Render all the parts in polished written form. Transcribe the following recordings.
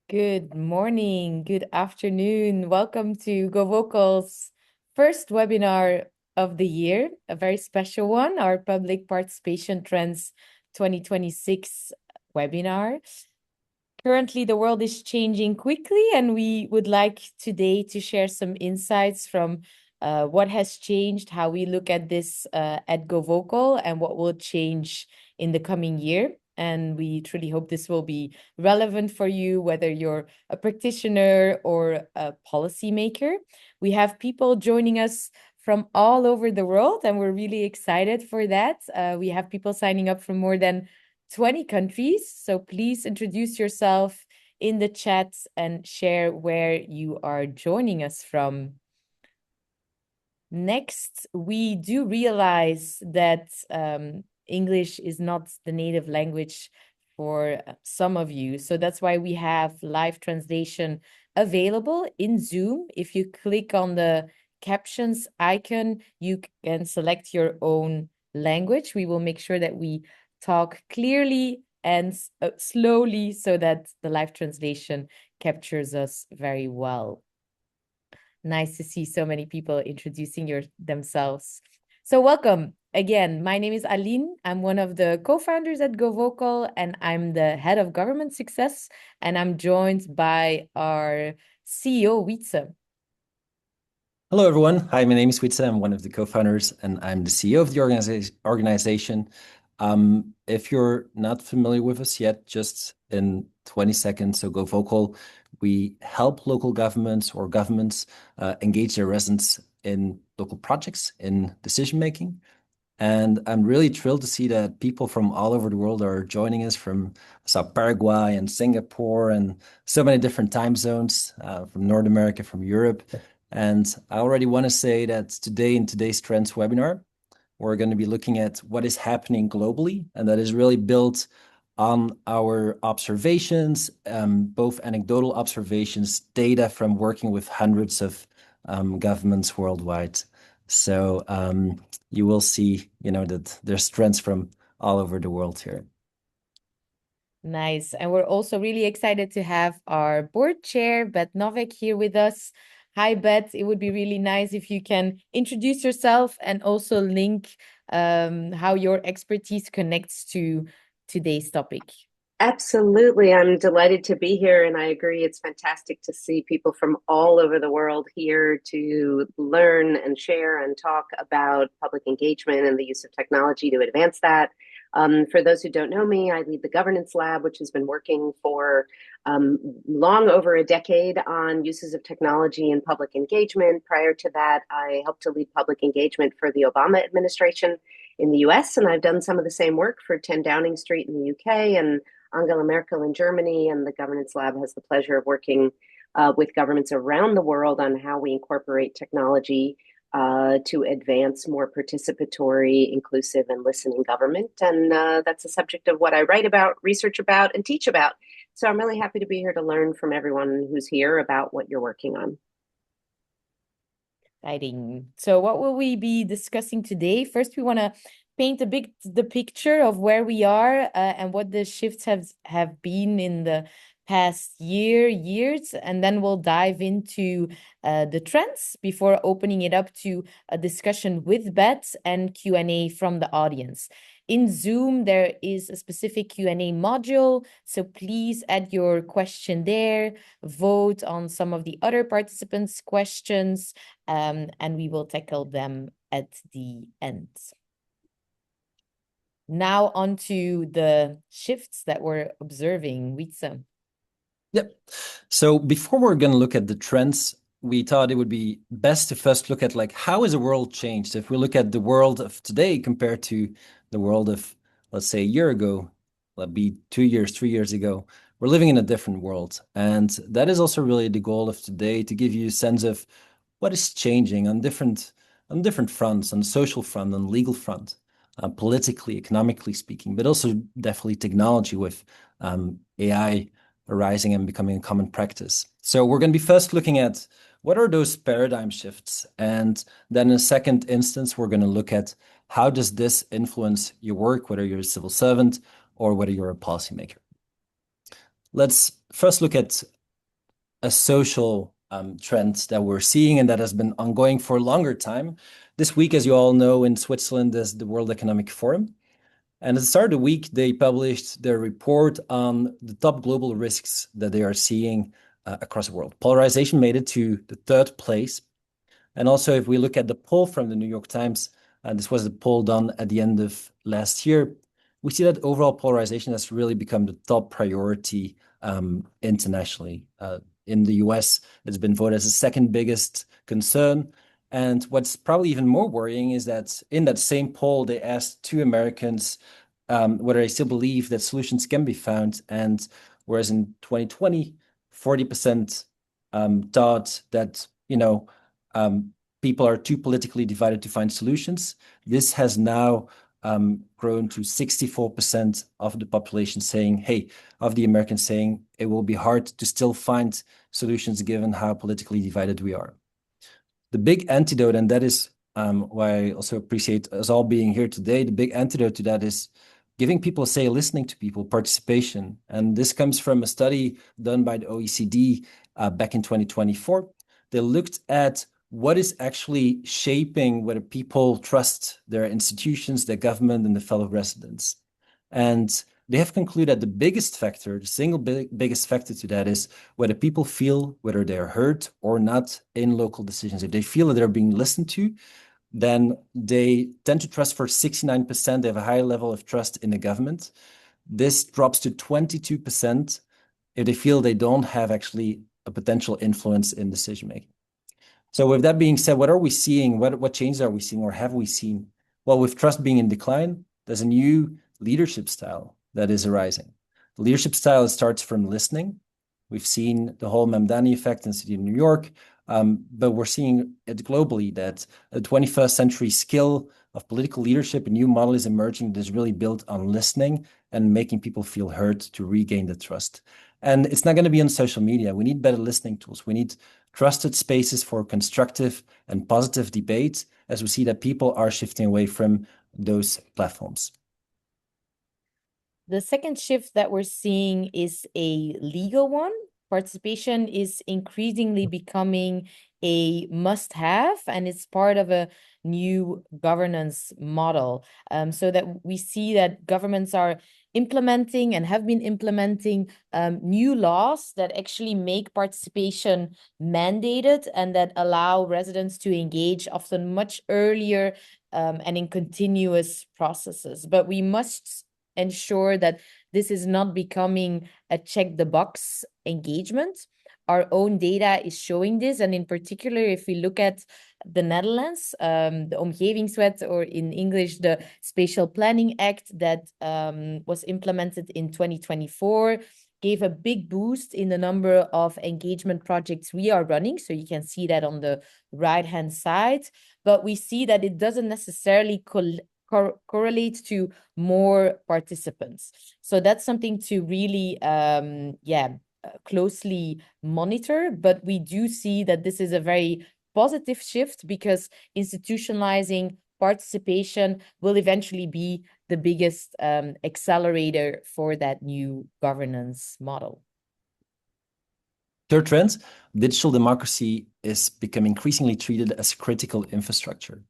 Good morning, good afternoon. Welcome to Go Vocal's first webinar of the year, a very special one, our Public Participation Trends 2026 webinar. Currently, the world is changing quickly, and we would like today to share some insights from what has changed, how we look at this at Go Vocal, and what will change in the coming year. And we truly hope this will be relevant for you, whether you're a practitioner or a policymaker. We have people joining us from all over the world, and we're really excited for that. We have people signing up from more than 20 countries. So please introduce yourself in the chat and share where you are joining us from. Next, we do realize that English is not the native language for some of you. So that's why we have live translation available in Zoom. If you click on the captions icon, you can select your own language. We will make sure that we talk clearly and slowly so that the live translation captures us very well. Nice to see so many people introducing themselves. So welcome again. My name is Aline. I'm one of the co-founders at Go Vocal, and I'm the head of government success. And I'm joined by our CEO, Wietse. Hello, everyone. Hi, my name is Wietse. I'm one of the co-founders, and I'm the CEO of the organization. If you're not familiar with us yet, just in 20 seconds, so Go Vocal, we help local governments or governments engage their residents in local projects, in decision-making. And I'm really thrilled to see that people from all over the world are joining us from Paraguay and Singapore and so many different time zones from North America, from Europe. And I already want to say that today in today's Trends webinar, we're going to be looking at what is happening globally. And that is really built on our observations, both anecdotal observations, data from working with hundreds of governments worldwide. So you will see, that there's trends from all over the world here. Nice. And we're also really excited to have our board chair, Beth Noveck, here with us. Hi, Beth. It would be really nice if you can introduce yourself and also link how your expertise connects to today's topic. Absolutely. I'm delighted to be here, and I agree. It's fantastic to see people from all over the world here to learn and share and talk about public engagement and the use of technology to advance that. For those who don't know me, I lead the Governance Lab, which has been working for long over a decade on uses of technology in public engagement. Prior to that, I helped to lead public engagement for the Obama administration in the US, and I've done some of the same work for 10 Downing Street in the UK and Angela Merkel in Germany, and the Governance Lab has the pleasure of working with governments around the world on how we incorporate technology to advance more participatory, inclusive, and listening government. And that's the subject of what I write about, research about, and teach about. So I'm really happy to be here to learn from everyone who's here about what you're working on. Exciting. So what will we be discussing today? First, we want to paint the picture of where we are and what the shifts have been in the past years, and then we'll dive into the trends before opening it up to a discussion with Beth and Q&A from the audience. In Zoom, there is a specific Q&A module, so please add your question there, vote on some of the other participants' questions, and we will tackle them at the end. Now on to the shifts that we're observing, Wietse. Yep. So before we're going to look at the trends, we thought it would be best to first look at how has the world changed? If we look at the world of today compared to the world of, let's say, a year ago, that'd be 2 years, 3 years ago, we're living in a different world. And that is also really the goal of today, to give you a sense of what is changing on different fronts, on the social front, on the legal front, politically, economically speaking, but also definitely technology with AI arising and becoming a common practice. So we're going to be first looking at what are those paradigm shifts, and then in a second instance, we're going to look at how does this influence your work, whether you're a civil servant or whether you're a policymaker. Let's first look at a social trend that we're seeing and that has been ongoing for a longer time. This week, as you all know, in Switzerland is the World Economic Forum. And at the start of the week, they published their report on the top global risks that they are seeing across the world. Polarization made it to the third place. And also, if we look at the poll from the New York Times, this was a poll done at the end of last year, we see that overall polarization has really become the top priority internationally. In the US, it's been voted as the second biggest concern. And what's probably even more worrying is that in that same poll, they asked two Americans whether they still believe that solutions can be found. And whereas in 2020, 40% thought that, people are too politically divided to find solutions. This has now grown to 64% of the population saying, hey, of the Americans saying it will be hard to still find solutions given how politically divided we are. The big antidote, and that is why I also appreciate us all being here today, the big antidote to that is giving people a say, listening to people, participation. And this comes from a study done by the OECD back in 2024. They looked at what is actually shaping whether people trust their institutions, their government, and the fellow residents. And they have concluded that the biggest factor, the single biggest factor to that is whether people feel whether they're heard or not in local decisions. If they feel that they're being listened to, then they tend to trust for 69%. They have a high level of trust in the government. This drops to 22% if they feel they don't have actually a potential influence in decision making. So with that being said, what are we seeing? What changes are we seeing or have we seen? Well, with trust being in decline, there's a new leadership style that is arising. The leadership style starts from listening. We've seen the whole Mamdani effect in the city of New York, but we're seeing it globally that a 21st century skill of political leadership, a new model is emerging that is really built on listening and making people feel heard to regain the trust. And it's not going to be on social media. We need better listening tools. We need trusted spaces for constructive and positive debate, as we see that people are shifting away from those platforms. The second shift that we're seeing is a legal one. Participation is increasingly becoming a must-have, and it's part of a new governance model. So that we see that governments are implementing and have been implementing new laws that actually make participation mandated and that allow residents to engage often much earlier and in continuous processes. But we must ensure that this is not becoming a check the box engagement. Our own data is showing this. And in particular, if we look at the Netherlands, the Omgevingswet, or in English, the Spatial Planning Act that was implemented in 2024, gave a big boost in the number of engagement projects we are running. So you can see that on the right-hand side. But we see that it doesn't necessarily correlate to more participants. So that's something to really, closely monitor. But we do see that this is a very positive shift because institutionalizing participation will eventually be the biggest accelerator for that new governance model. Third trend, digital democracy is becoming increasingly treated as critical infrastructure.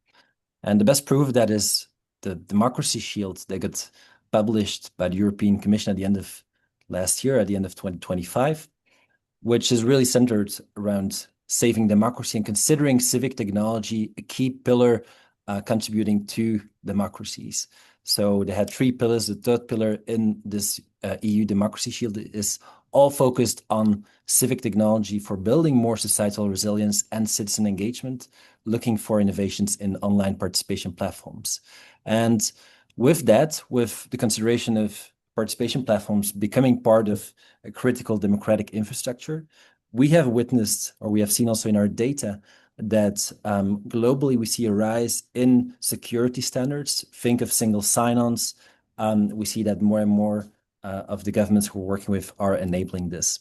And the best proof of that is the Democracy Shield that got published by the European Commission at the end of last year, at the end of 2025, which is really centered around saving democracy and considering civic technology a key pillar contributing to democracies. So they had three pillars. The third pillar in this EU Democracy Shield is all focused on civic technology for building more societal resilience and citizen engagement, looking for innovations in online participation platforms. And with that, with the consideration of participation platforms becoming part of a critical democratic infrastructure, we have witnessed, or we have seen also in our data, that globally we see a rise in security standards. Think of single sign-ons. We see that more and more of the governments we're working with are enabling this.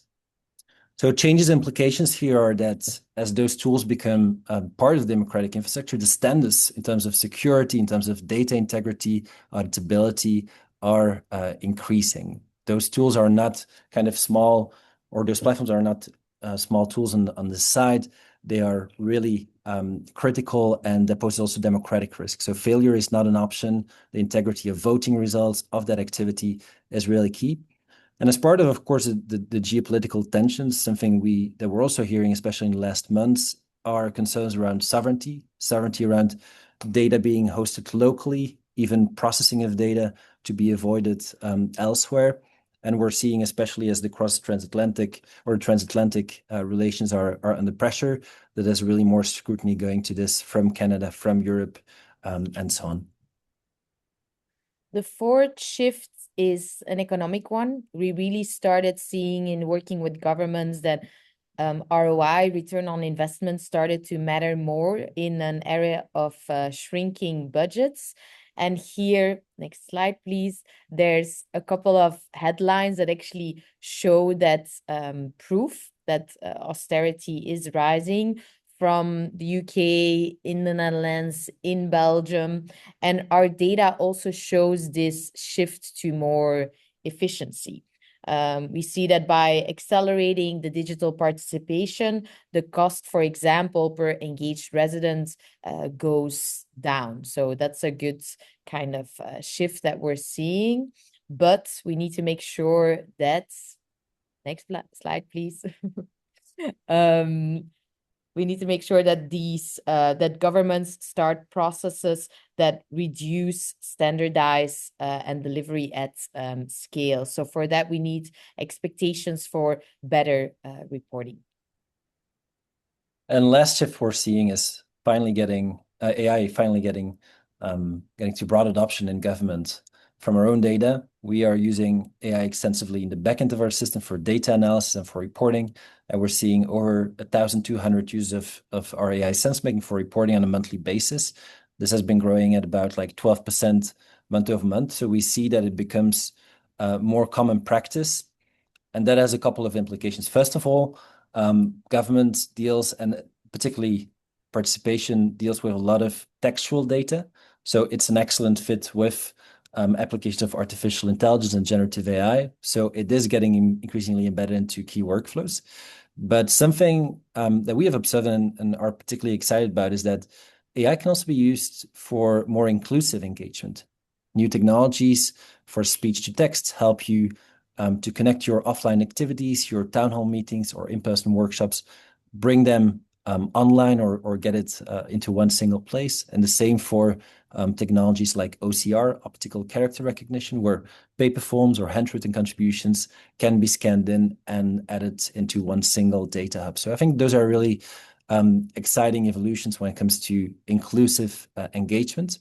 So changes implications here are that as those tools become part of the democratic infrastructure, the standards in terms of security, in terms of data integrity, auditability are increasing. Those tools are not kind of small, or those platforms are not small tools on the side, they are really critical, and that poses also democratic risk. So failure is not an option. The integrity of voting results of that activity is really key. And as part of course, the geopolitical tensions, something that we're also hearing, especially in the last months, are concerns around sovereignty around data being hosted locally, even processing of data to be avoided elsewhere. And we're seeing, especially as the transatlantic relations are under pressure, that there's really more scrutiny going to this from Canada, from Europe, and so on. The fourth shift is an economic one. We really started seeing in working with governments that ROI, return on investment, started to matter more in an area of shrinking budgets. And here, next slide, please, there's a couple of headlines that actually show that proof that austerity is rising from the UK, in the Netherlands, in Belgium. And our data also shows this shift to more efficiency. We see that by accelerating the digital participation, the cost, for example, per engaged resident goes down. So that's a good kind of shift that we're seeing. But we need to make sure that, next slide, please. We need to make sure that that governments start processes that reduce, standardize, and delivery at scale. So for that, we need expectations for better reporting. And last shift we're seeing is finally getting AI getting to broad adoption in government. From our own data, we are using AI extensively in the backend of our system for data analysis and for reporting. And we're seeing over 1,200 users of our AI sense making for reporting on a monthly basis. This has been growing at about like 12% month over month. So we see that it becomes more common practice. And that has a couple of implications. First of all, government deals, and particularly participation, deals with a lot of textual data. So it's an excellent fit with application of artificial intelligence and generative AI. So it is getting increasingly embedded into key workflows. But something that we have observed and are particularly excited about is that AI can also be used for more inclusive engagement. New technologies for speech to text help you to connect your offline activities, your town hall meetings or in-person workshops, bring them online or get it into one single place. And the same for technologies like OCR, optical character recognition, where paper forms or handwritten contributions can be scanned in and added into one single data hub. So I think those are really exciting evolutions when it comes to inclusive engagement.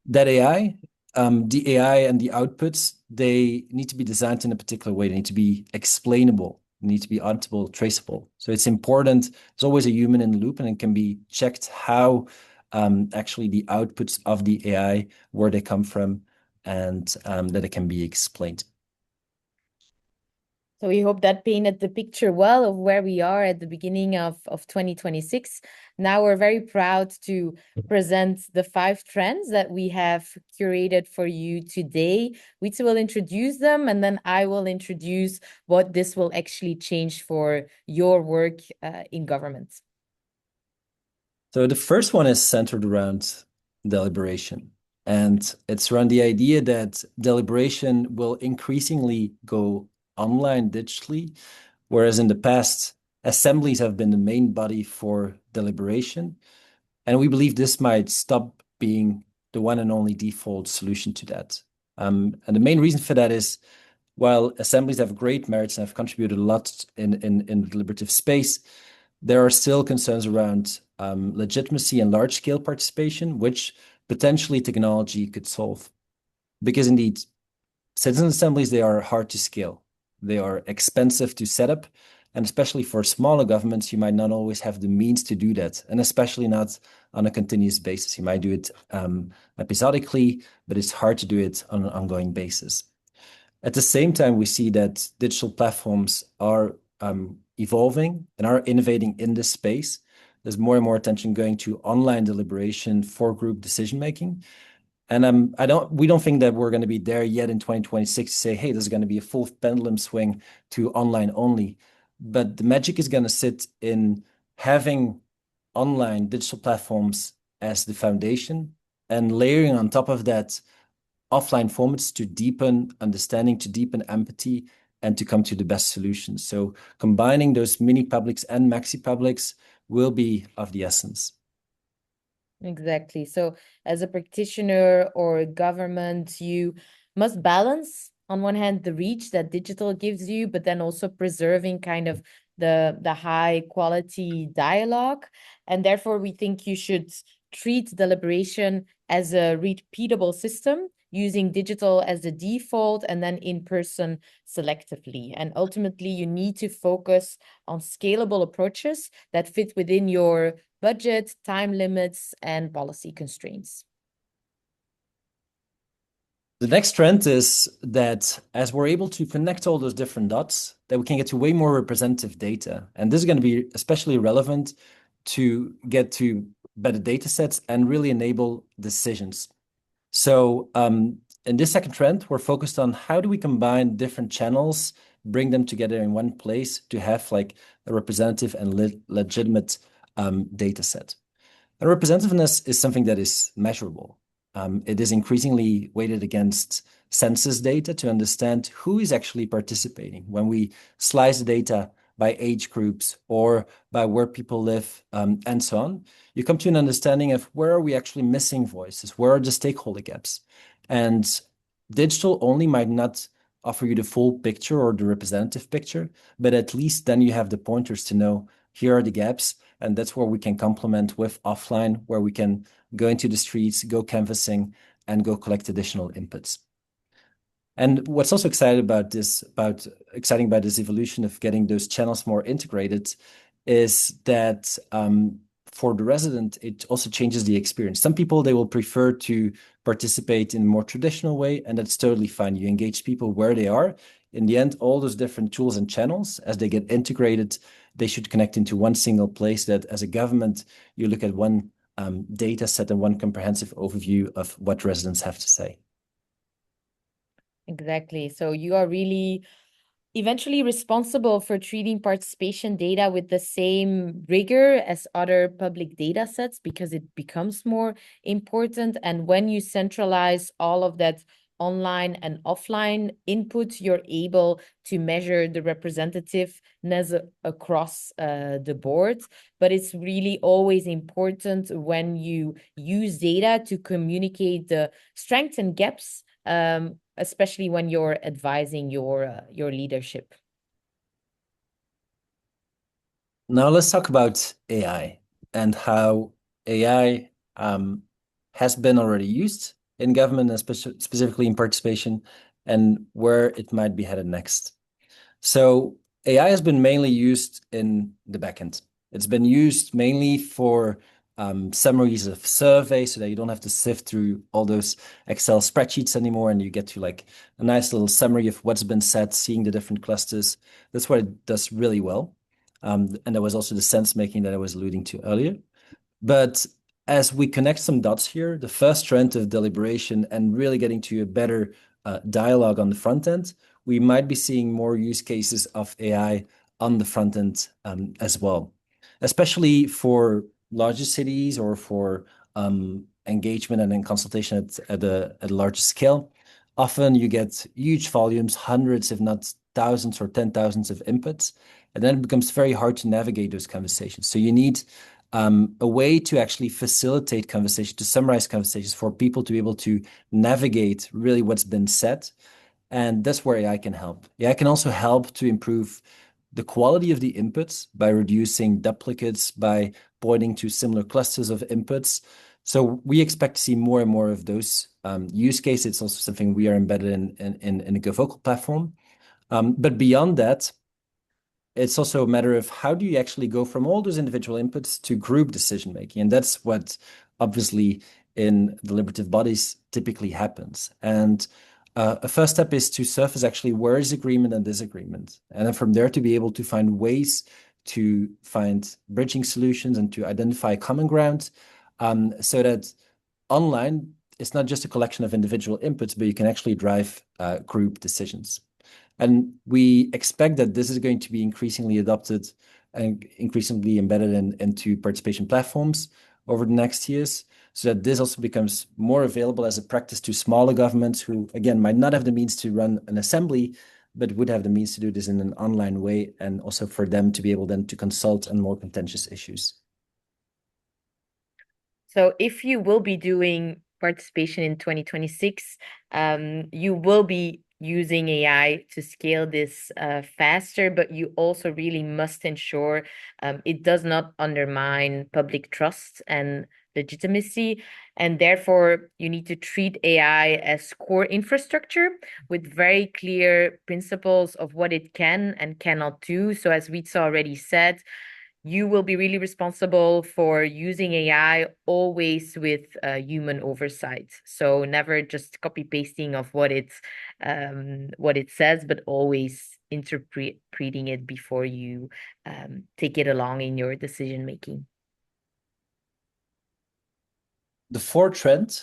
That AI, the AI and the outputs, they need to be designed in a particular way. They need to be explainable, they need to be auditable, traceable. So it's important. There's always a human in the loop, and it can be checked how actually the outputs of the AI, where they come from, and that it can be explained. So we hope that painted the picture well of where we are at the beginning of 2026. Now we're very proud to present the 5 trends that we have curated for you today. Wietse will introduce them, and then I will introduce what this will actually change for your work in government. So the first one is centered around deliberation. And it's around the idea that deliberation will increasingly go online digitally, whereas in the past, assemblies have been the main body for deliberation. And we believe this might stop being the one and only default solution to that. And the main reason for that is, while assemblies have great merits and have contributed a lot in the deliberative space, there are still concerns around legitimacy and large-scale participation, which potentially technology could solve. Because indeed, citizen assemblies, they are hard to scale. They are expensive to set up, and especially for smaller governments, you might not always have the means to do that, and especially not on a continuous basis. You might do it episodically, but it's hard to do it on an ongoing basis. At the same time, we see that digital platforms are evolving and are innovating in this space. There's more and more attention going to online deliberation for group decision-making. And we don't think that we're going to be there yet in 2026 to say, hey, there's going to be a full pendulum swing to online only. but the magic is going to sit in having online digital platforms as the foundation and layering on top of that offline formats to deepen understanding, to deepen empathy, and to come to the best solutions. So combining those mini publics and maxi publics will be of the essence. Exactly. So as a practitioner or government, you must balance on one hand the reach that digital gives you, but then also preserving kind of the high quality dialogue. And therefore we think you should treat deliberation as a repeatable system, using digital as the default and then in person selectively. And ultimately you need to focus on scalable approaches that fit within your budget, time limits, and policy constraints. The next trend is that as we're able to connect all those different dots, that we can get to way more representative data. And this is going to be especially relevant to get to better data sets and really enable decisions. So in this second trend, we're focused on how do we combine different channels, bring them together in one place to have like a representative and legitimate data set. And representativeness is something that is measurable. It is increasingly weighted against census data to understand who is actually participating. When we slice the data by age groups or by where people live and so on, you come to an understanding of where are we actually missing voices, where are the stakeholder gaps. And digital only might not offer you the full picture or the representative picture, but at least then you have the pointers to know here are the gaps. And that's where we can complement with offline, where we can go into the streets, go canvassing, and go collect additional inputs. And what's also exciting about this evolution of getting those channels more integrated is that for the resident, it also changes the experience. Some people, they will prefer to participate in a more traditional way, and that's totally fine. You engage people where they are. In the end, all those different tools and channels, as they get integrated, they should connect into one single place that as a government, you look at one data set and one comprehensive overview of what residents have to say. Exactly. So you are really eventually responsible for treating participation data with the same rigor as other public data sets because it becomes more important. And when you centralize all of that online and offline input, you're able to measure the representativeness across the board. But it's really always important when you use data to communicate the strengths and gaps, especially when you're advising your leadership. Now let's talk about AI and how AI has been already used in government and specifically in participation and where it might be headed next. So AI has been mainly used in the backend. It's been used mainly for summaries of surveys so that you don't have to sift through all those Excel spreadsheets anymore and you get to like a nice little summary of what's been said, seeing the different clusters. That's what it does really well. And that was also the sense making that I was alluding to earlier. But as we connect some dots here, the first trend of deliberation and really getting to a better dialogue on the front end, we might be seeing more use cases of AI on the front end as well, especially for larger cities or for engagement and then consultation at a larger scale. Often you get huge volumes, hundreds, if not thousands or 10,000s of inputs, and then it becomes very hard to navigate those conversations. So you need a way to actually facilitate conversation, to summarize conversations for people to be able to navigate really what's been said. And that's where AI can help. AI can also help to improve the quality of the inputs by reducing duplicates, by pointing to similar clusters of inputs. So we expect to see more and more of those use cases. It's also something we are embedded in the GoVocal platform. But beyond that, it's also a matter of how do you actually go from all those individual inputs to group decision making? And that's what obviously in deliberative bodies typically happens. And a first step is to surface actually where is agreement and disagreement. And then from there to be able to find ways to find bridging solutions and to identify common ground so that online it's not just a collection of individual inputs, but you can actually drive group decisions. And we expect that this is going to be increasingly adopted and increasingly embedded into participation platforms over the next years, so that this also becomes more available as a practice to smaller governments who, again, might not have the means to run an assembly, but would have the means to do this in an online way, and also for them to be able then to consult on more contentious issues. So if you will be doing participation in 2026, you will be using AI to scale this faster, but you also really must ensure it does not undermine public trust and legitimacy. And therefore, you need to treat AI as core infrastructure with very clear principles of what it can and cannot do. So as Wietse already said, you will be really responsible for using AI always with human oversight. So never just copy pasting of what it says, but always interpreting it before you take it along in your decision making. The fourth trend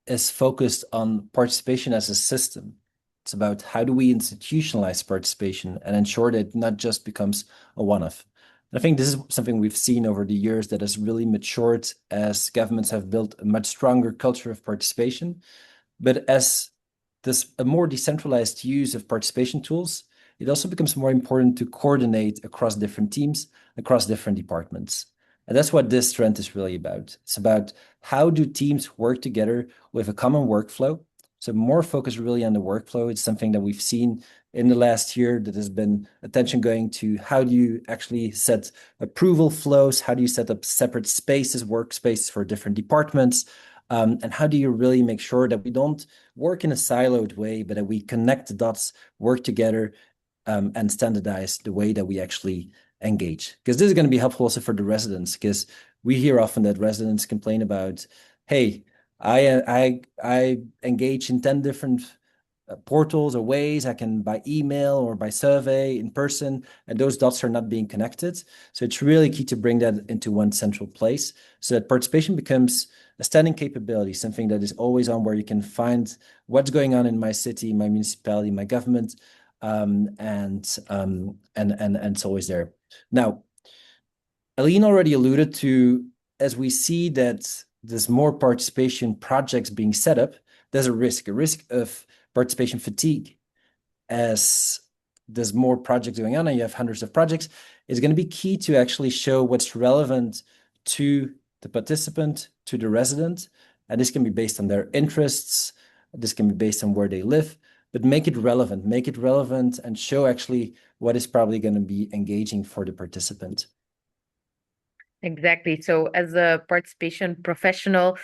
is focused on participation as a system. It's about how do we institutionalize participation and ensure that it not just becomes a one-off. I think this is something we've seen over the years that has really matured as governments have built a much stronger culture of participation. But as a more decentralized use of participation tools, it also becomes more important to coordinate across different teams, across different departments. And that's what this trend is really about. It's about how do teams work together with a common workflow. So more focus really on the workflow. It's something that we've seen in the last year that has been attention going to how do you actually set approval flows? How do you set up separate spaces, workspaces for different departments? And how do you really make sure that we don't work in a siloed way, but that we connect the dots, work together, and standardize the way that we actually engage? Because this is going to be helpful also for the residents, because we hear often that residents complain about, hey, I engage in 10 different portals or ways. I can by email or by survey in person, and those dots are not being connected. So it's really key to bring that into one central place so that participation becomes a standing capability, something that is always on, where you can find what's going on in my city, my municipality, my government, and it's always there. Now, Aline already alluded to, as we see that there's more participation projects being set up, there's a risk of participation fatigue. As there's more projects going on and you have hundreds of projects, it's going to be key to actually show what's relevant to the participant, to the resident. And this can be based on their interests. This can be based on where they live, but make it relevant and show actually what is probably going to be engaging for the participant. Exactly. So as a participation professional,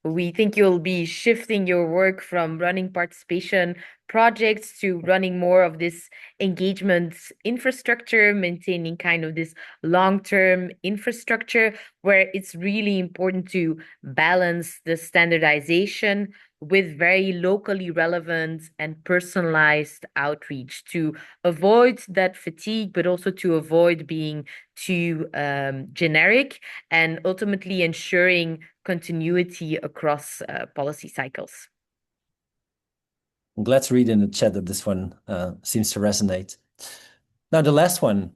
we think you'll be shifting your work from running participation projects to running more of this engagement infrastructure, maintaining kind of this long-term infrastructure where it's really important to balance the standardization with very locally relevant and personalized outreach to avoid that fatigue, but also to avoid being too generic and ultimately ensuring continuity across policy cycles. I'm glad to read in the chat that this one seems to resonate. Now, the last one,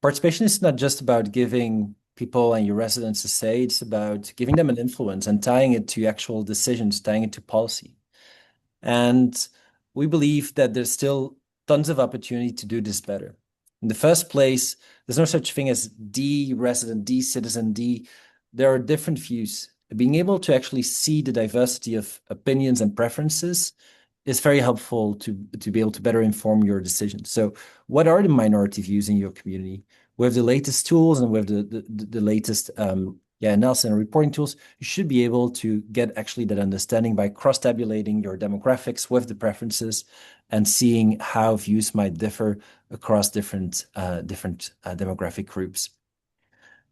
participation is not just about giving people and your residents a say, it's about giving them an influence and tying it to actual decisions, tying it to policy. And we believe that there's still tons of opportunity to do this better. In the first place, there's no such thing as the resident, the citizen, there are different views. Being able to actually see the diversity of opinions and preferences is very helpful to be able to better inform your decisions. So what are the minority views in your community? With the latest tools and with the latest analysis and reporting tools, you should be able to get actually that understanding by cross-tabulating your demographics with the preferences and seeing how views might differ across different demographic groups.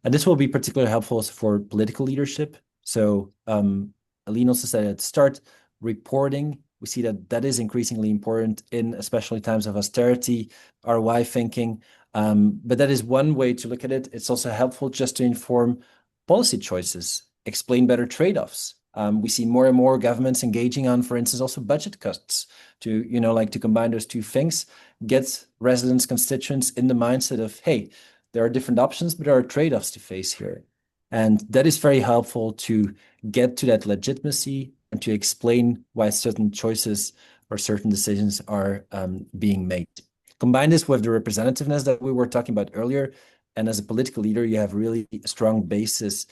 And this will be particularly helpful for political leadership. So Aline also said at the start, reporting. We see that is increasingly important in especially times of austerity, ROI thinking. But that is one way to look at it. It's also helpful just to inform policy choices, explain better trade-offs. We see more and more governments engaging on, for instance, also budget cuts to, like to combine those two things, get residents, constituents in the mindset of, hey, there are different options, but there are trade-offs to face here. And that is very helpful to get to that legitimacy and to explain why certain choices or certain decisions are being made. Combine this with the representativeness that we were talking about earlier, and as a political leader, you have really a strong basis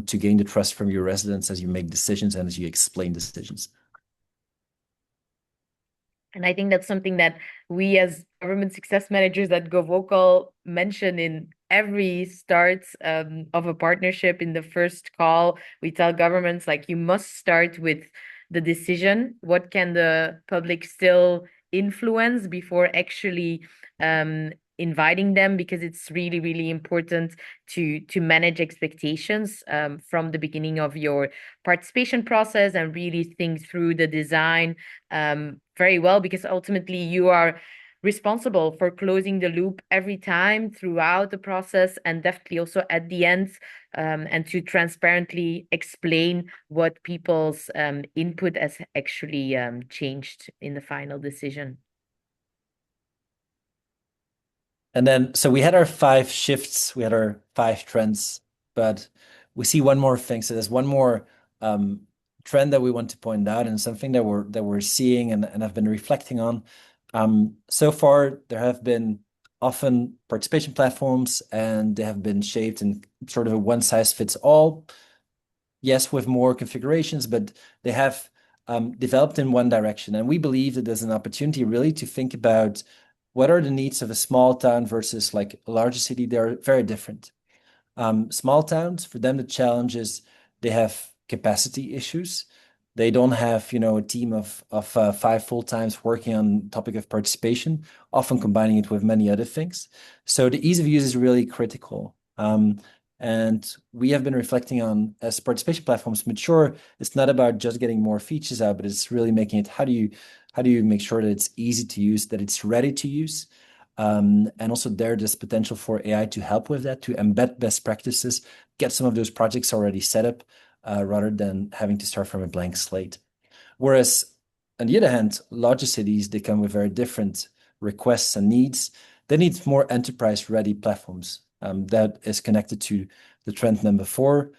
to gain the trust from your residents as you make decisions and as you explain decisions. And I think that's something that we as government success managers at GoVocal mention in every start of a partnership. In the first call, we tell governments, like, you must start with the decision. What can the public still influence before actually inviting them? Because it's really, really important to manage expectations from the beginning of your participation process and really think through the design very well, because ultimately you are responsible for closing the loop every time throughout the process, and definitely also at the end, and to transparently explain what people's input has actually changed in the final decision. And then, so we had our 5 shifts, we had our 5 trends, but we see one more thing. So there's one more trend that we want to point out, and something that we're seeing and I've been reflecting on. So far, there have been often participation platforms, and they have been shaped in sort of a one size fits all. Yes, with more configurations, but they have developed in one direction. And we believe that there's an opportunity really to think about what are the needs of a small town versus like a larger city. They're very different. Small towns, for them, the challenge is they have capacity issues. They don't have, a team of 5 full-times working on topic of participation, often combining it with many other things. So the ease of use is really critical. And we have been reflecting on, as participation platforms mature, it's not about just getting more features out, but it's really making it, how do you make sure that it's easy to use, that it's ready to use? And also there's potential for AI to help with that, to embed best practices, get some of those projects already set up, rather than having to start from a blank slate. Whereas, on the other hand, larger cities, they come with very different requests and needs. They need more enterprise-ready platforms. That is connected to the trend number 4,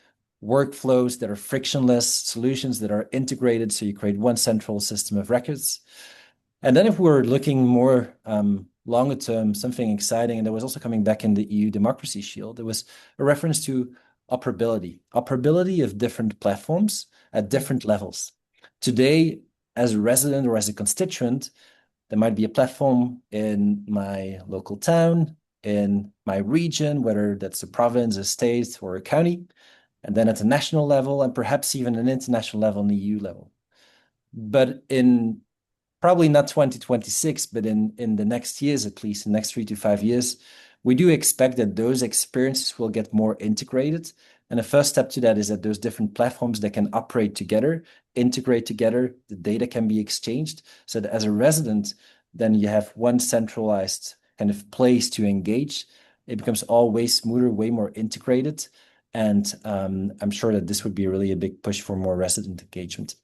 workflows that are frictionless, solutions that are integrated, so you create one central system of records. And then if we're looking more longer term, something exciting, and that was also coming back in the EU Democracy Shield, there was a reference to operability of different platforms at different levels. Today, as a resident or as a constituent, there might be a platform in my local town, in my region, whether that's a province, a state, or a county, and then at the national level, and perhaps even an international level, an EU level. But in probably not 2026, but in the next years, at least in the next 3 to 5 years, we do expect that those experiences will get more integrated. And the first step to that is that those different platforms that can operate together, integrate together, the data can be exchanged, so that as a resident, then you have one centralized kind of place to engage. It becomes all way smoother, way more integrated. And I'm sure that this would be really a big push for more resident engagement.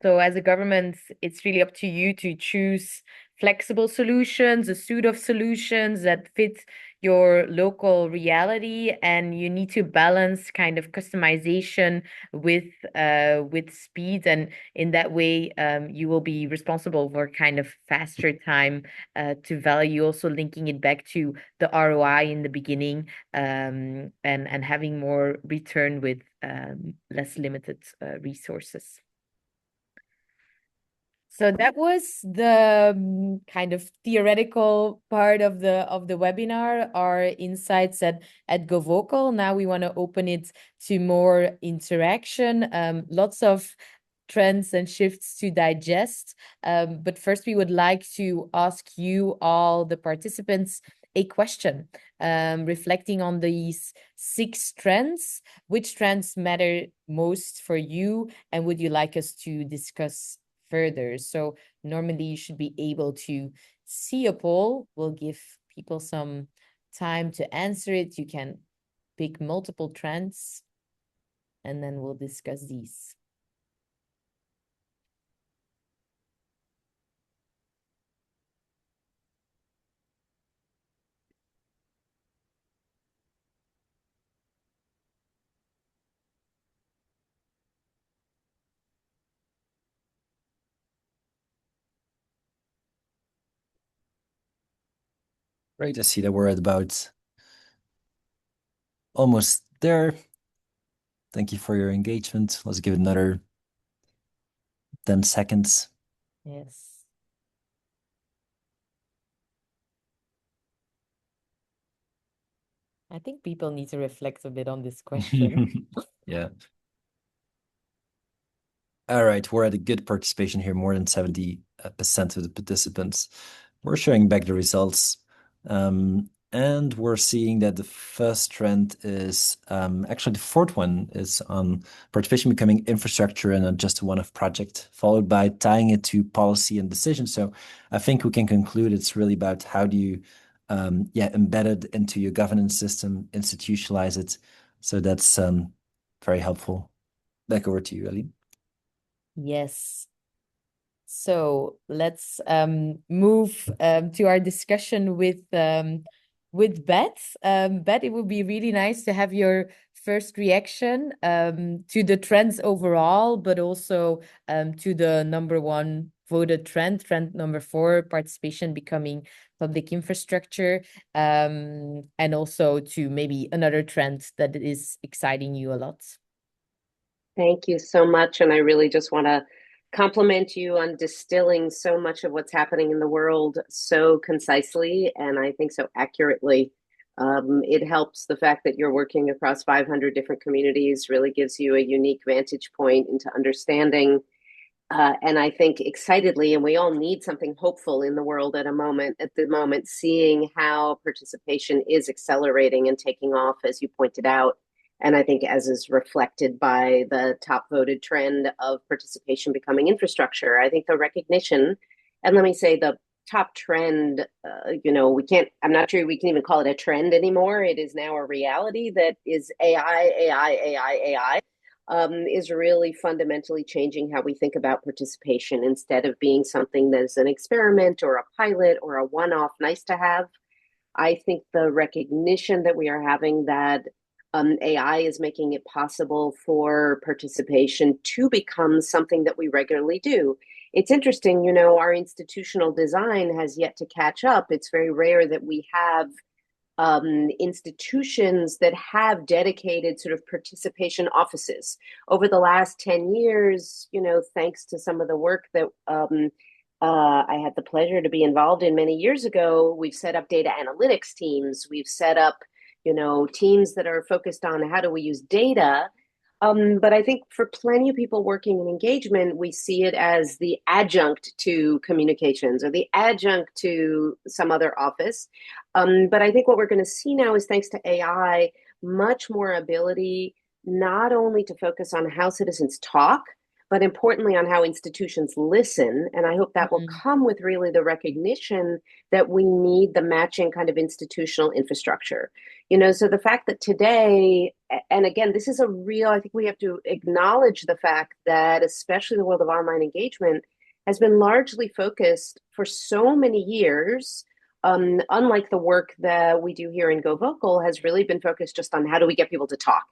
So as a government, it's really up to you to choose flexible solutions, a suite of solutions that fit your local reality, and you need to balance kind of customization with speed, and in that way you will be responsible for kind of faster time to value, also linking it back to the ROI in the beginning, and having more return with less limited resources. So that was the kind of theoretical part of the webinar, our insights at GoVocal. Now we want to open it to more interaction, lots of trends and shifts to digest. But first, we would like to ask you all, the participants, a question, reflecting on these 6 trends. Which trends matter most for you, and would you like us to discuss further? So normally you should be able to see a poll. We'll give people some time to answer it. You can pick multiple trends. and then we'll discuss these. Great. I see that we're at about almost there. Thank you for your engagement. Let's give it another 10 seconds. Yes. I think people need to reflect a bit on this question. Yeah. All right, we're at a good participation here, more than 70% of the participants. We're showing back the results. And we're seeing that the first trend is actually the fourth one is on participation becoming infrastructure and not just a one-off project, followed by tying it to policy and decision. So I think we can conclude it's really about how do you embed it into your governance system, institutionalize it. So that's very helpful. Back over to you, Aline. Yes. So let's move to our discussion with Beth. Beth, it would be really nice to have your first reaction to the trends overall, but also to the number one voted trend number 4, participation becoming public infrastructure, and also to maybe another trend that is exciting you a lot. Thank you so much. And I really just want to compliment you on distilling so much of what's happening in the world so concisely and I think so accurately. It helps the fact that you're working across 500 different communities, really gives you a unique vantage point into understanding. And I think excitedly, and we all need something hopeful in the world at the moment, seeing how participation is accelerating and taking off, as you pointed out. And I think as is reflected by the top voted trend of participation becoming infrastructure, I think the recognition, and let me say the top trend, I'm not sure we can even call it a trend anymore. It is now a reality that is AI, is really fundamentally changing how we think about participation instead of being something that is an experiment or a pilot or a one-off nice to have. I think the recognition that we are having that AI is making it possible for participation to become something that we regularly do. It's interesting, our institutional design has yet to catch up. It's very rare that we have institutions that have dedicated sort of participation offices. Over the last 10 years, thanks to some of the work that I had the pleasure to be involved in many years ago, we've set up data analytics teams. We've set up, teams that are focused on how do we use data. But I think for plenty of people working in engagement, we see it as the adjunct to communications or the adjunct to some other office. But I think what we're going to see now is thanks to AI, much more ability not only to focus on how citizens talk, but importantly on how institutions listen. And I hope that will come with really the recognition that we need the matching kind of institutional infrastructure. So the fact that today, and again, this is I think we have to acknowledge the fact that especially the world of online engagement has been largely focused for so many years, unlike the work that we do here in Go Vocal, has really been focused just on how do we get people to talk.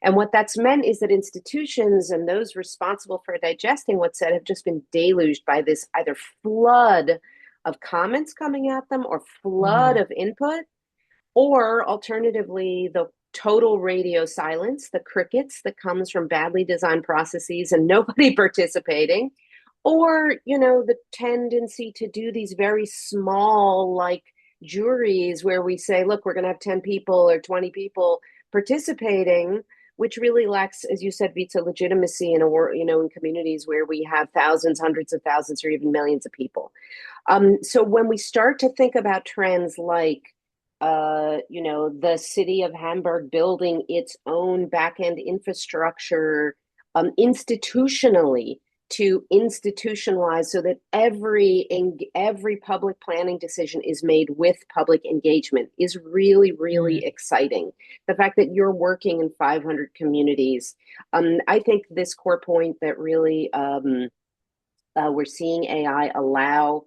And what that's meant is that institutions and those responsible for digesting what's said have just been deluged by this either flood of comments coming at them or flood of input, or alternatively, the total radio silence, the crickets that comes from badly designed processes and nobody participating, or, the tendency to do these very small, like juries where we say, look, we're going to have 10 people or 20 people participating, which really lacks, as you said, Vita, legitimacy in in communities where we have thousands, hundreds of thousands, or even millions of people. So when we start to think about trends like, the city of Hamburg building its own back-end infrastructure institutionally to institutionalize so that every public planning decision is made with public engagement is really, really exciting. The fact that you're working in 500 communities, I think this core point that really we're seeing AI allow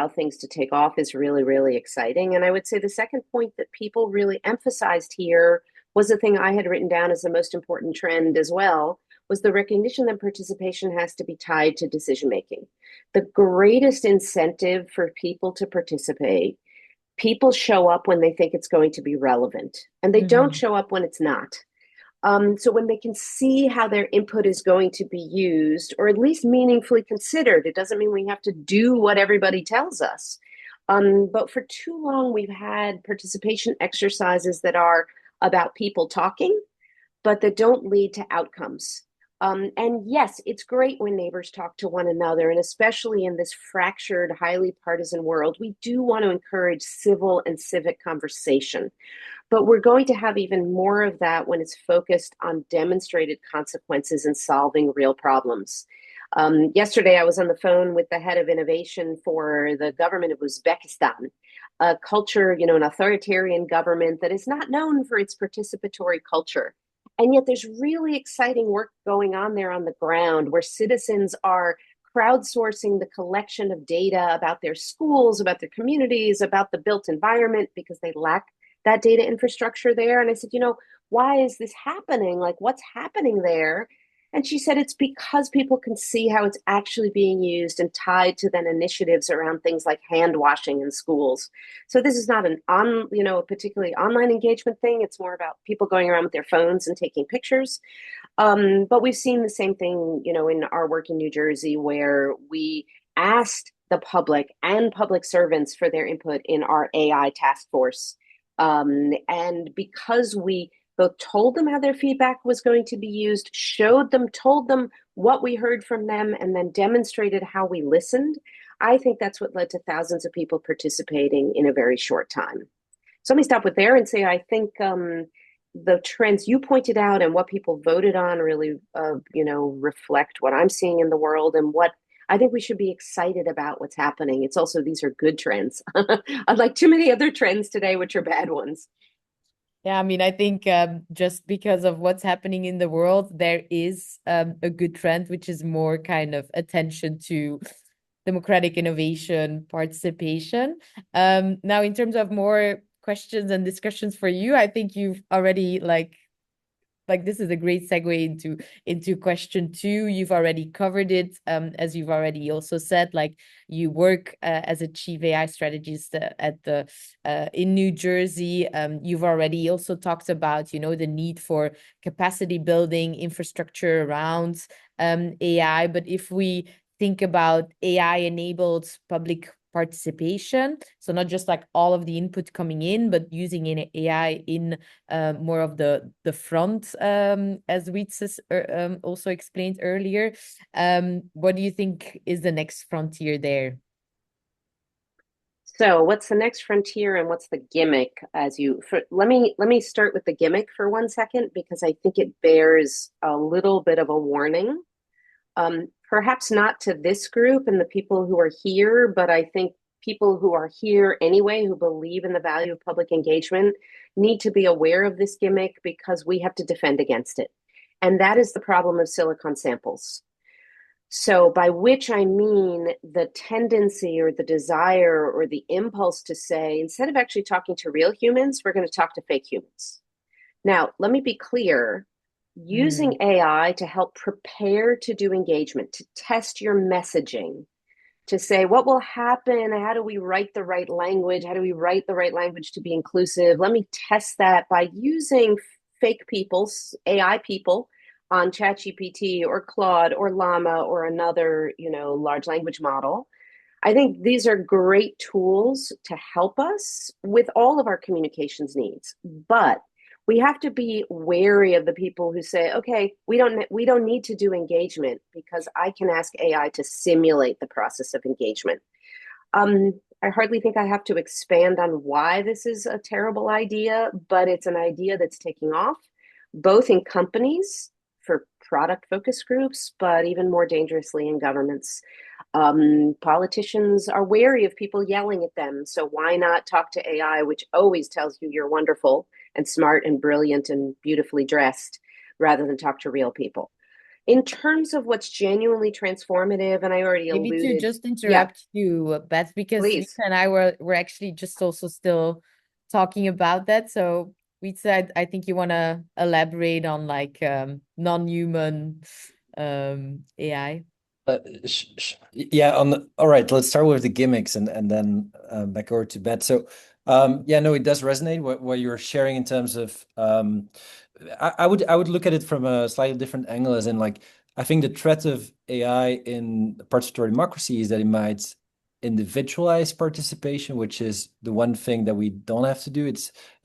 things to take off is really, really exciting. And I would say the second point that people really emphasized here was the thing I had written down as the most important trend as well, was the recognition that participation has to be tied to decision making. The greatest incentive for people to participate, people show up when they think it's going to be relevant, and they don't show up when it's not. So when they can see how their input is going to be used, or at least meaningfully considered, it doesn't mean we have to do what everybody tells us. But for too long, we've had participation exercises that are about people talking, but that don't lead to outcomes. And yes, it's great when neighbors talk to one another, and especially in this fractured, highly partisan world, we do want to encourage civil and civic conversation. But we're going to have even more of that when it's focused on demonstrated consequences and solving real problems. Yesterday, I was on the phone with the head of innovation for the government of Uzbekistan, a culture, an authoritarian government that is not known for its participatory culture. And yet there's really exciting work going on there on the ground where citizens are crowdsourcing the collection of data about their schools, about their communities, about the built environment because they lack that data infrastructure there. And I said, why is this happening? Like, what's happening there? And she said, it's because people can see how it's actually being used and tied to then initiatives around things like hand washing in schools. So this is not a particularly online engagement thing. It's more about people going around with their phones and taking pictures. But we've seen the same thing, in our work in New Jersey, where we asked the public and public servants for their input in our AI task force. And because we both told them how their feedback was going to be used, told them what we heard from them, and then demonstrated how we listened, I think that's what led to thousands of people participating in a very short time. So let me stop with there and say, I think the trends you pointed out and what people voted on really, reflect what I'm seeing in the world and what I think we should be excited about what's happening. It's also, these are good trends, unlike too many other trends today, which are bad ones. Yeah, I mean, I think just because of what's happening in the world, there is a good trend, which is more kind of attention to democratic innovation, participation. Now, in terms of more questions and discussions for you, I think you've already like this is a great segue into question two. You've already covered it, as you've already also said, like you work as a chief AI strategist at the in New Jersey. You've already also talked about the need for capacity building infrastructure around AI. But if we think about AI enabled public participation, so not just like all of the input coming in, but using AI in more of the front, as we also explained earlier. What do you think is the next frontier there? So what's the next frontier and what's the gimmick let me start with the gimmick for 1 second, because I think it bears a little bit of a warning. Perhaps not to this group and the people who are here, but I think people who are here anyway, who believe in the value of public engagement, need to be aware of this gimmick because we have to defend against it. And that is the problem of silicon samples. So by which I mean the tendency or the desire or the impulse to say, instead of actually talking to real humans, we're going to talk to fake humans. Now, let me be clear. Using AI to help prepare to do engagement, to test your messaging, to say what will happen, how do we write the right language, how do we write the right language to be inclusive? Let me test that by using fake people, AI people on ChatGPT or Claude or Llama or another, large language model. I think these are great tools to help us with all of our communications needs, but we have to be wary of the people who say, okay, we don't need to do engagement because I can ask AI to simulate the process of engagement. I hardly think I have to expand on why this is a terrible idea, but it's an idea that's taking off, both in companies for product focus groups, but even more dangerously in governments. Politicians are wary of people yelling at them. So why not talk to AI, which always tells you you're wonderful and smart and brilliant and beautifully dressed, rather than talk to real people? In terms of what's genuinely transformative, and I already Maybe to alluded, just yeah, interrupt you, Beth, because Vita please. and I were actually just also still talking about that. So Vita, I think you want to elaborate on like non-human AI. Yeah, all right, let's start with the gimmicks and then back over to Beth. So yeah, no, it does resonate what you're sharing in terms of I would look at it from a slightly different angle, as in like I think the threat of AI in participatory democracy is that it might individualize participation, which is the one thing that we don't have to do.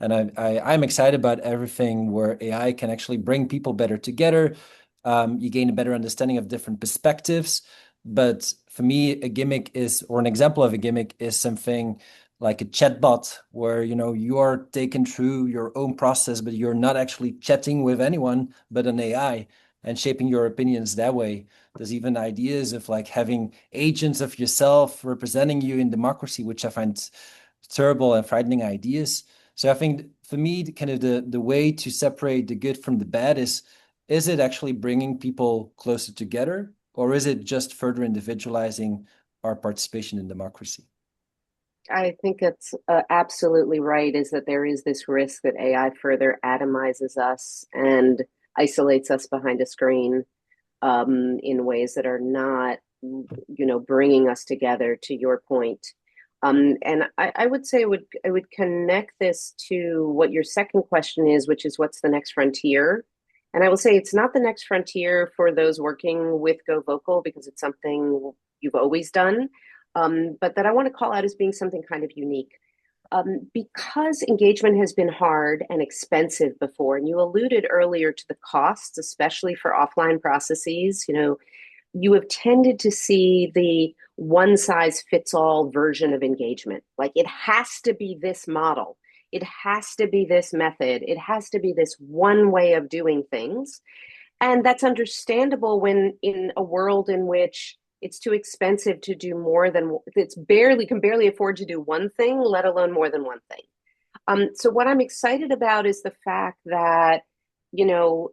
I'm excited about everything where AI can actually bring people better together. You gain a better understanding of different perspectives. But for me, a gimmick is, or an example of a gimmick is something like a chatbot where, you are taken through your own process, but you're not actually chatting with anyone but an AI and shaping your opinions that way. There's even ideas of like having agents of yourself representing you in democracy, which I find terrible and frightening ideas. So I think for me, kind of the way to separate the good from the bad is it actually bringing people closer together, or is it just further individualizing our participation in democracy? I think it's absolutely right, is that there is this risk that AI further atomizes us and isolates us behind a screen in ways that are not, bringing us together, to your point. And I would say I would connect this to what your second question is, which is what's the next frontier? And I will say it's not the next frontier for those working with Go Vocal because it's something you've always done, but that I want to call out as being something kind of unique. Because engagement has been hard and expensive before, and you alluded earlier to the costs, especially for offline processes, you have tended to see the one size fits all version of engagement. Like it has to be this model, it has to be this method, it has to be this one way of doing things. And that's understandable when in a world in which it's too expensive to do more than it's barely can barely afford to do one thing, let alone more than one thing. So what I'm excited about is the fact that,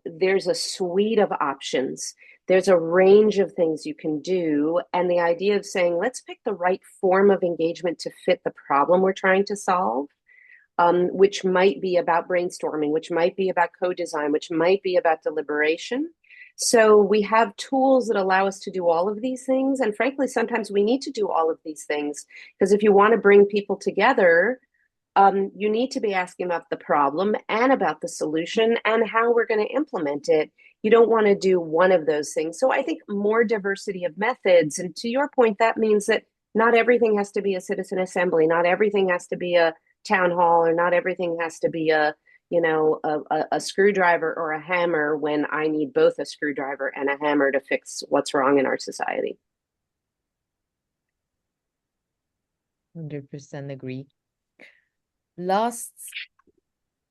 there's a suite of options. There's a range of things you can do. And the idea of saying, let's pick the right form of engagement to fit the problem we're trying to solve, which might be about brainstorming, which might be about co-design, which might be about deliberation. So we have tools that allow us to do all of these things. And frankly, sometimes we need to do all of these things because if you want to bring people together, you need to be asking about the problem and about the solution and how we're going to implement it. You don't want to do one of those things. So I think more diversity of methods. And to your point, that means that not everything has to be a citizen assembly. Not everything has to be a town hall, or not everything has to be a screwdriver or a hammer when I need both a screwdriver and a hammer to fix what's wrong in our society. 100% agree. Last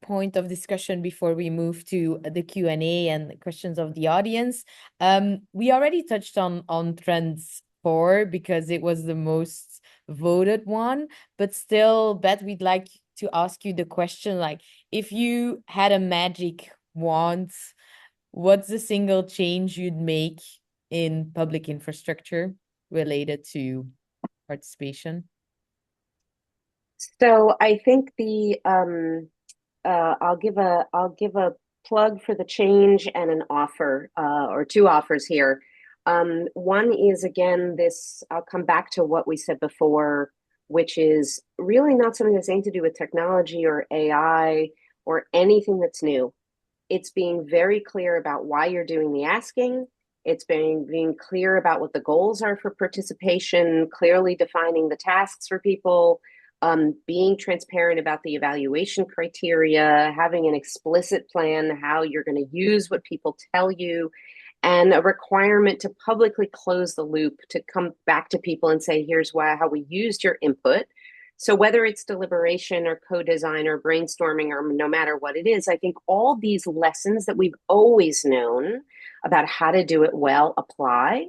point of discussion before we move to the Q&A and questions of the audience. We already touched on Trends 4 because it was the most voted one, but still, Beth, we'd like to ask you the question, like, if you had a magic wand, what's the single change you'd make in public infrastructure related to participation? So I think I'll give a plug for the change and an offer, or two offers here. One is again this. I'll come back to what we said before, which is really not something that's anything to do with technology or AI or anything that's new. It's being very clear about why you're doing the asking. It's being clear about what the goals are for participation, clearly defining the tasks for people, being transparent about the evaluation criteria, having an explicit plan how you're going to use what people tell you, and a requirement to publicly close the loop, to come back to people and say, here's how we used your input. So whether it's deliberation or co-design or brainstorming or no matter what it is, I think all these lessons that we've always known about how to do it well apply.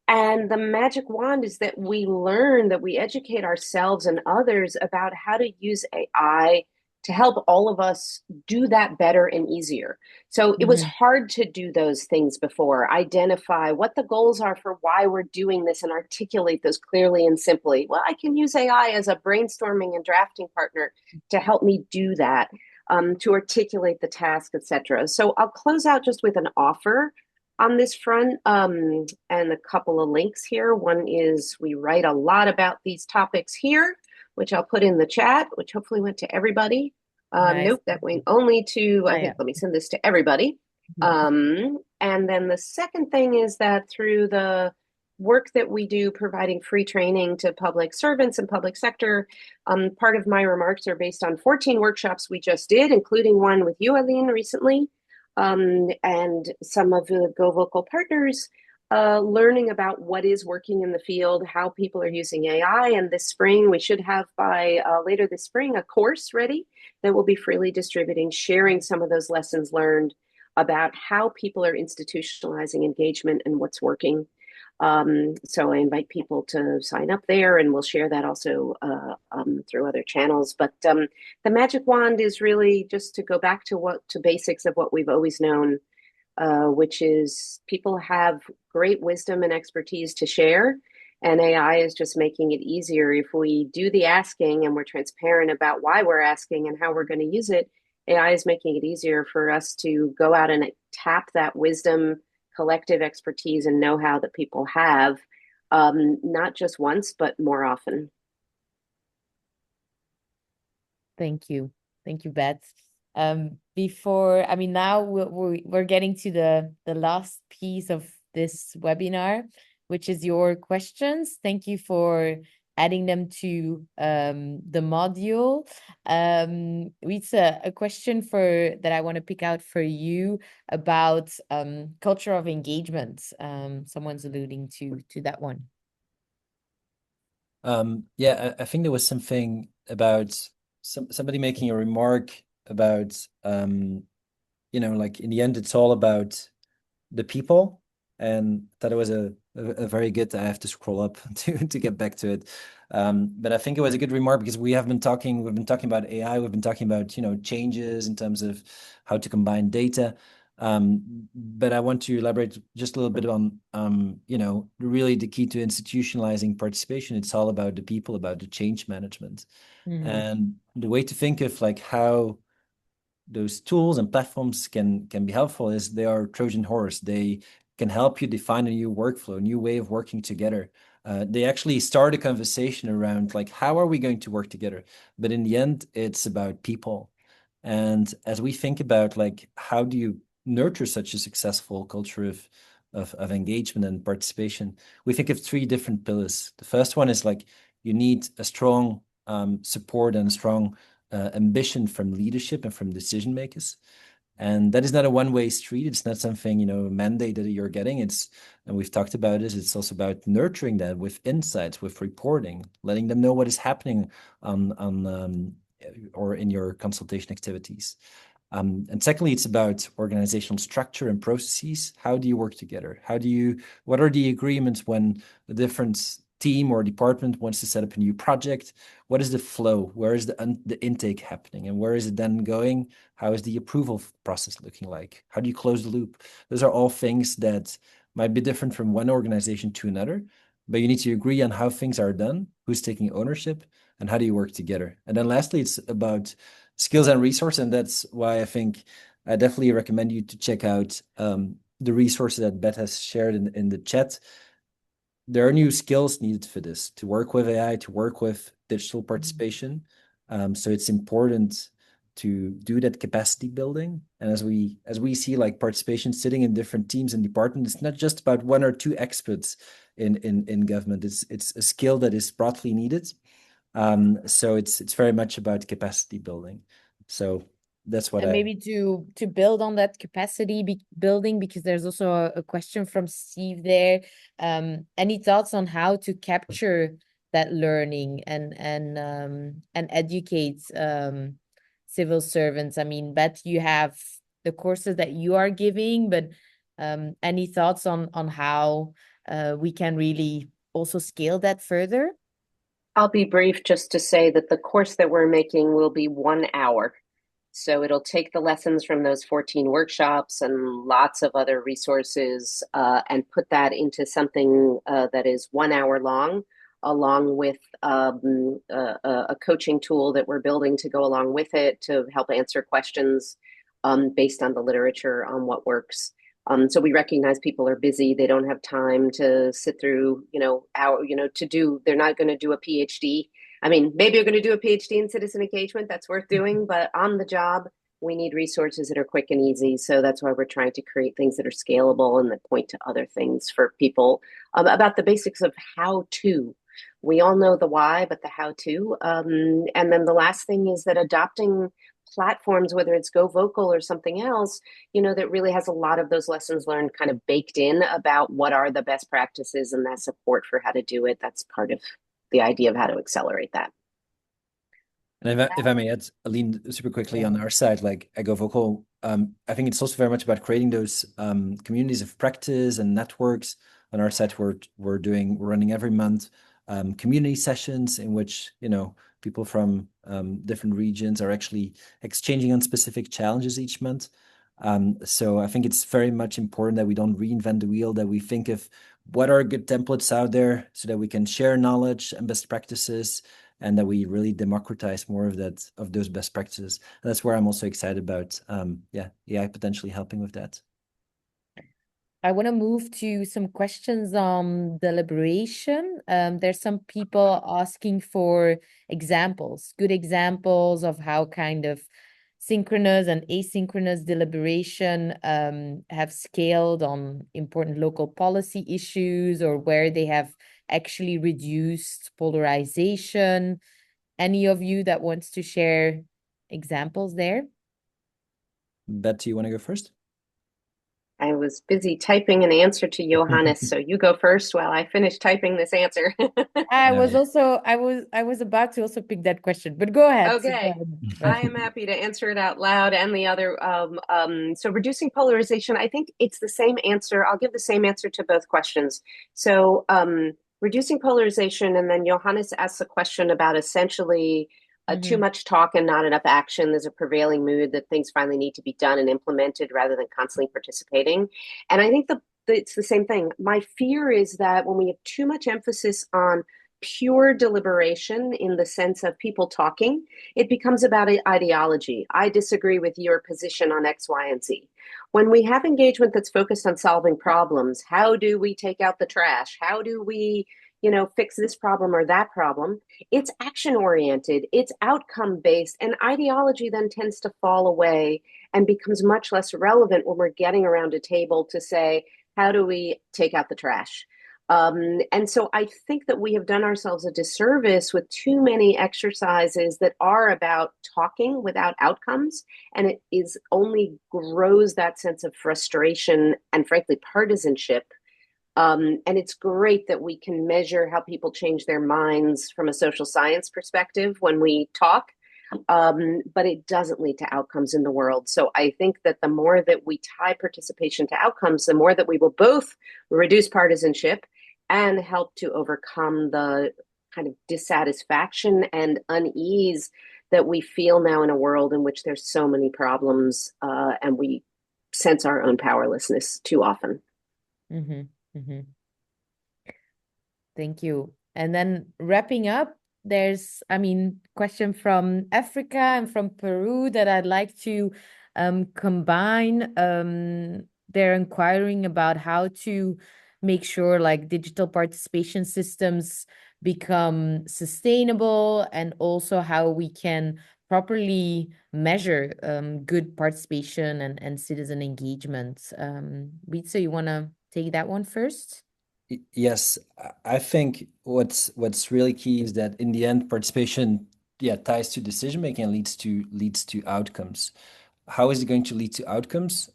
And the magic wand is that we learn, that we educate ourselves and others about how to use AI to help all of us do that better and easier. So it was Mm-hmm. hard to do those things before, identify what the goals are for why we're doing this and articulate those clearly and simply. Well, I can use AI as a brainstorming and drafting partner to help me do that, to articulate the task, etc. So I'll close out just with an offer on this front, and a couple of links here. One is we write a lot about these topics here, which I'll put in the chat, which hopefully went to everybody. Nice. Nope, that went only to, I Oh, think, yeah. let me send this to everybody. And then the second thing is that through the work that we do providing free training to public servants and public sector, part of my remarks are based on 14 workshops we just did, including one with you, Eileen, recently, and some of the Go Vocal partners, learning about what is working in the field, how people are using AI. And this spring, we should have by later this spring a course ready that will be freely distributing, sharing some of those lessons learned about how people are institutionalizing engagement and what's working. So I invite people to sign up there, and we'll share that also through other channels. But the magic wand is really just to go back to basics of what we've always known, which is people have great wisdom and expertise to share, and AI is just making it easier. If we do the asking and we're transparent about why we're asking and how we're going to use it, AI is making it easier for us to go out and tap that wisdom, collective expertise, and know-how that people have, not just once, but more often. Thank you. Thank you, Beth. Before, I mean, now we're getting to the last piece of this webinar, which is your questions. Thank you for adding them to the module. It's a question that I want to pick out for you about culture of engagement. Someone's alluding to that one. Yeah, I think there was something about somebody making a remark about, like in the end, it's all about the people, and that it was a very good. I have to scroll up to get back to it, but I think it was a good remark because we've been talking about AI, we've been talking about changes in terms of how to combine data, but I want to elaborate just a little bit on really the key to institutionalizing participation. It's all about the people, about the change management, and the way to think of like how those tools and platforms can be helpful is they are Trojan horse. They can help you define a new workflow, a new way of working together. They actually start a conversation around like how are we going to work together? But in the end, it's about people. And as we think about like how do you nurture such a successful culture of engagement and participation, we think of three different pillars. The first one is like you need a strong support and strong ambition from leadership and from decision makers. And that is not a one-way street. It's not something, a mandate that you're getting. And we've talked about this, it's also about nurturing that with insights, with reporting, letting them know what is happening or in your consultation activities. And secondly, it's about organizational structure and processes. How do you work together? What are the agreements when the different team or department wants to set up a new project? What is the flow? Where is the intake happening? And where is it then going? How is the approval process looking like? How do you close the loop? Those are all things that might be different from one organization to another, but you need to agree on how things are done, who's taking ownership, and how do you work together? And then lastly, it's about skills and resources. And that's why I think I definitely recommend you to check out the resources that Beth has shared in the chat. There are new skills needed for this, to work with AI, to work with digital participation. So it's important to do that capacity building. And as we see like participation sitting in different teams and departments, it's not just about one or two experts in government. It's a skill that is broadly needed. So it's very much about capacity building. So that's what And maybe to build on that capacity building, because there's also a question from Steve there. Any thoughts on how to capture that learning and educate civil servants? I mean, Beth, you have the courses that you are giving, but Any thoughts on how we can really also scale that further? I'll be brief just to say that the course that we're making will be 1 hour. So it'll take the lessons from those 14 workshops and lots of other resources and put that into something that is 1 hour long, along with a coaching tool that we're building to go along with it to help answer questions based on the literature on what works. So we recognize people are busy; they don't have time to sit through, they're not going to do a PhD. I mean, maybe you're going to do a PhD in citizen engagement. That's worth doing, but on the job, we need resources that are quick and easy. So that's why we're trying to create things that are scalable and that point to other things for people about the basics of how to. We all know the why, but the how to. And then the last thing is that adopting platforms, whether it's Go Vocal or something else, that really has a lot of those lessons learned kind of baked in about what are the best practices and that support for how to do it. That's part of the idea of how to accelerate that. And if I may add, Aline, super quickly Yeah. on our side, like I Go Vocal, I think it's also very much about creating those communities of practice and networks. On our side, we're running every month community sessions in which people from different regions are actually exchanging on specific challenges each month. So I think it's very much important that we don't reinvent the wheel, that we think of what are good templates out there so that we can share knowledge and best practices, and that we really democratize more of those best practices. And that's where I'm also excited about AI potentially helping with that. I want to move to some questions on deliberation. There's some people asking for examples, good examples of how kind of synchronous and asynchronous deliberation have scaled on important local policy issues, or where they have actually reduced polarization. Any of you that wants to share examples there? Beth, do you want to go first? I was busy typing an answer to Johannes, so you go first while I finish typing this answer. No. I was about to also pick that question, but go ahead. Go Okay. I ahead. am happy to answer it out loud and the other. So reducing polarization, I think it's the same answer. I'll give the same answer to both questions. So reducing polarization, and then Johannes asks a question about essentially too much talk and not enough action. There's a prevailing mood that things finally need to be done and implemented rather than constantly participating. And I think it's the same thing. My fear is that when we have too much emphasis on pure deliberation in the sense of people talking, it becomes about ideology. I disagree with your position on X, Y, and Z. When we have engagement that's focused on solving problems, how do we take out the trash? How do we, fix this problem or that problem? It's action oriented, it's outcome based, and ideology then tends to fall away and becomes much less relevant when we're getting around a table to say, how do we take out the trash? And so I think that we have done ourselves a disservice with too many exercises that are about talking without outcomes. And it is only grows that sense of frustration and frankly partisanship. And it's great that we can measure how people change their minds from a social science perspective when we talk, but it doesn't lead to outcomes in the world. So I think that the more that we tie participation to outcomes, the more that we will both reduce partisanship and help to overcome the kind of dissatisfaction and unease that we feel now in a world in which there's so many problems and we sense our own powerlessness too often. Mm-hmm. Mm-hmm. Thank you. And then wrapping up, question from Africa and from Peru that I'd like to combine. They're inquiring about how to make sure like digital participation systems become sustainable, and also how we can properly measure good participation and citizen engagement. Ritsa, you want to take that one first? Yes, I think what's really key is that in the end, participation, ties to decision making and leads to outcomes. How is it going to lead to outcomes?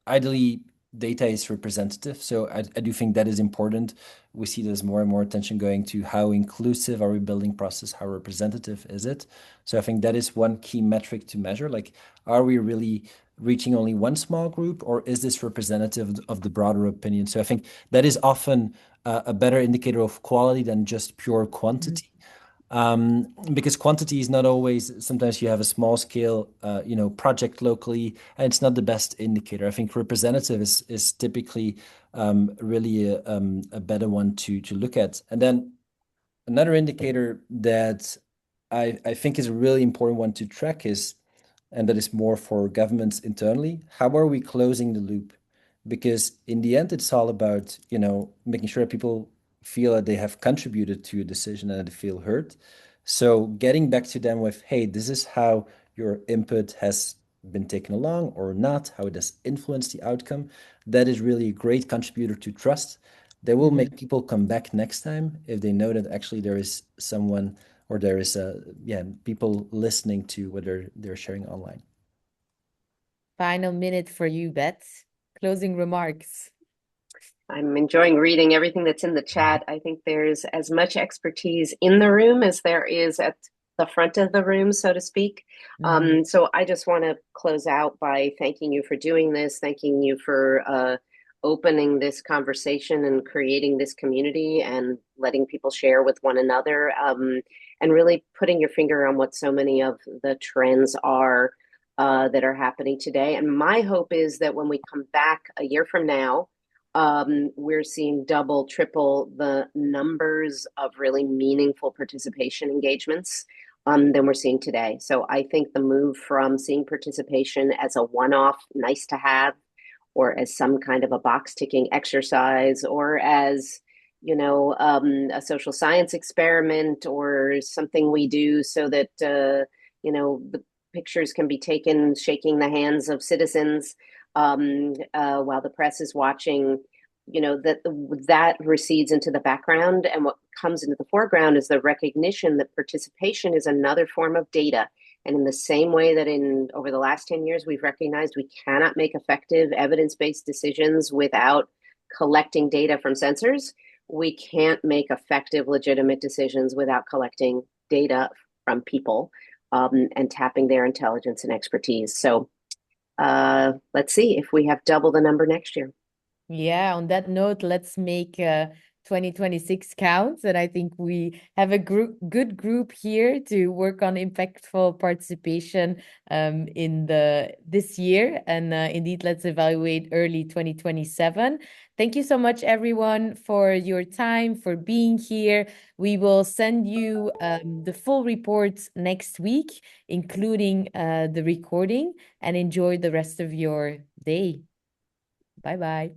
Ideally, data is representative, so I do think that is important. We see there's more and more attention going to how inclusive are we building process, how representative is it? So I think that is one key metric to measure. Like, are we really reaching only one small group, or is this representative of the broader opinion? So I think that is often a better indicator of quality than just pure quantity. Because quantity is not always, sometimes you have a small scale, project locally, and it's not the best indicator. I think representative is typically really a better one to look at. And then another indicator that I think is a really important one to track is, and that is more for governments internally, how are we closing the loop? Because in the end, it's all about, making sure that people feel that they have contributed to a decision and that they feel heard. So getting back to them with, hey, this is how your input has been taken along or not, how it has influenced the outcome. That is really a great contributor to trust. That will make people come back next time if they know that actually there is someone, or there is people listening to what they're sharing online. Final minute for you, Beth. Closing remarks. I'm enjoying reading everything that's in the chat. I think there's as much expertise in the room as there is at the front of the room, so to speak. So I just want to close out by thanking you for doing this, thanking you for opening this conversation and creating this community and letting people share with one another, and really putting your finger on what so many of the trends are that are happening today. And my hope is that when we come back a year from now, we're seeing double, triple the numbers of really meaningful participation engagements than we're seeing today. So I think the move from seeing participation as a one-off, nice to have, or as some kind of a box ticking exercise, or as a social science experiment, or something we do so that the pictures can be taken shaking the hands of citizens while the press is watching, that recedes into the background. And what comes into the foreground is the recognition that participation is another form of data. And in the same way that over the last 10 years, we've recognized we cannot make effective evidence-based decisions without collecting data from sensors, we can't make effective, legitimate decisions without collecting data from people and tapping their intelligence and expertise. So let's see if we have double the number next year. Yeah, on that note, let's make 2026 count. And I think we have a good group here to work on impactful participation in this year. And indeed, let's evaluate early 2027. Thank you so much, everyone, for your time, for being here. We will send you the full report next week, including the recording, and enjoy the rest of your day. Bye-bye.